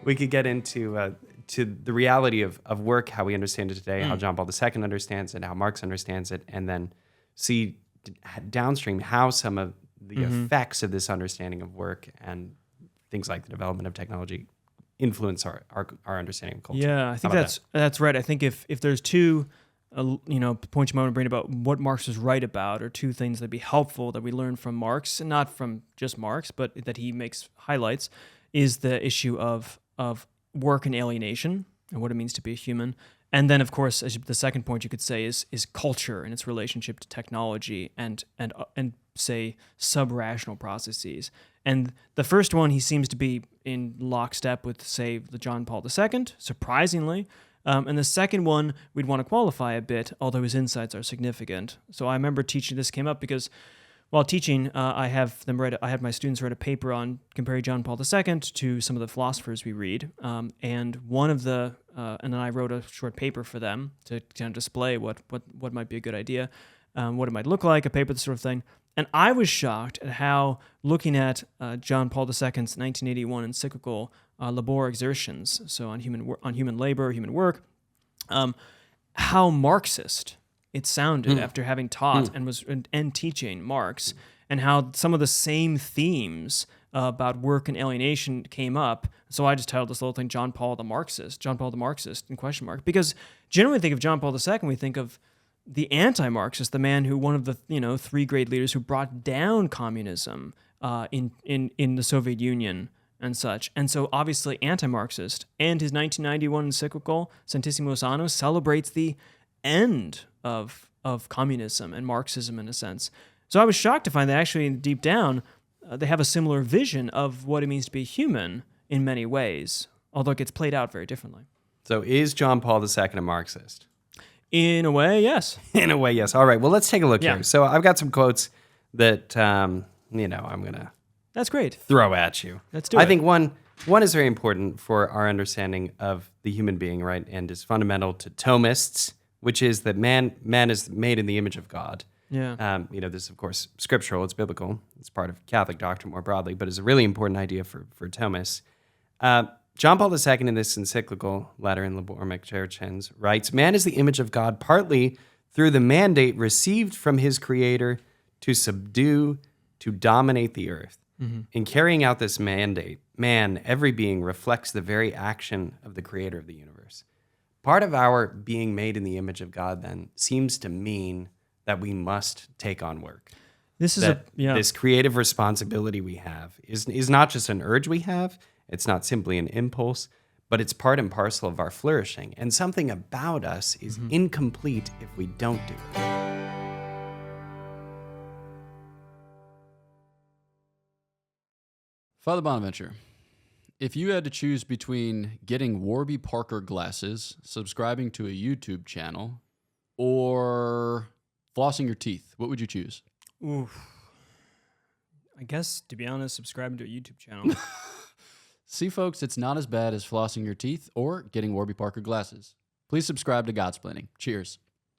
we could get into to the reality of work, how we understand it today, how John Paul II understands it, how Marx understands it, and then see downstream how some of the effects of this understanding of work and things like the development of technology influence our understanding of culture. Yeah, I think that's right. I think if there's two points you might want to bring about what Marx is right about, or two things that'd be helpful that we learn from Marx, and not from just Marx, but that he highlights, is the issue of work and alienation and what it means to be a human. And then, of course, the second point you could say is culture and its relationship to technology and say sub-rational processes. And the first one, he seems to be in lockstep with, say, the John Paul II, surprisingly. And the second one, we'd want to qualify a bit, although his insights are significant. So I remember this came up because while teaching, I had my students write a paper on comparing John Paul II to some of the philosophers we read, and then I wrote a short paper for them to kind of display what might be a good idea, what it might look like, a paper, this sort of thing. And I was shocked at how, looking at John Paul II's 1981 encyclical Laborem Exercens, so on human labor, human work, how Marxist it sounded after having taught and teaching Marx, and how some of the same themes about work and alienation came up. So I just titled this little thing John Paul the Marxist in question mark, because generally we think of John Paul II, we think of the anti-Marxist, the man who, one of the three great leaders who brought down communism in the Soviet Union and such. And so obviously anti-Marxist, and his 1991 encyclical Centesimus Annus celebrates the end of communism and Marxism in a sense. So I was shocked to find that actually deep down they have a similar vision of what it means to be human in many ways, although it gets played out very differently. So is John Paul II a Marxist? In a way, yes. In a way, yes. All right, well, let's take a look here. So I've got some quotes that, I'm going to That's great. throw at you. Let's do it. I think one is very important for our understanding of the human being, right, and is fundamental to Thomists, which is that man is made in the image of God. Yeah. This is, of course, scriptural. It's biblical. It's part of Catholic doctrine more broadly, but is a really important idea for Thomists. John Paul II, in this encyclical letter in Laborem Exercens, writes, "Man is the image of God partly through the mandate received from his Creator to subdue, to dominate the earth. Mm-hmm. In carrying out this mandate, man, every being, reflects the very action of the Creator of the universe." Part of our being made in the image of God, then, seems to mean that we must take on work. This creative responsibility we have is not just an urge we have. It's not simply an impulse, but it's part and parcel of our flourishing. And something about us is incomplete if we don't do it. Father Bonaventure, if you had to choose between getting Warby Parker glasses, subscribing to a YouTube channel, or flossing your teeth, what would you choose? Oof. I guess, to be honest, subscribing to a YouTube channel. See, folks, it's not as bad as flossing your teeth or getting Warby Parker glasses. Please subscribe to Godsplaining. Cheers.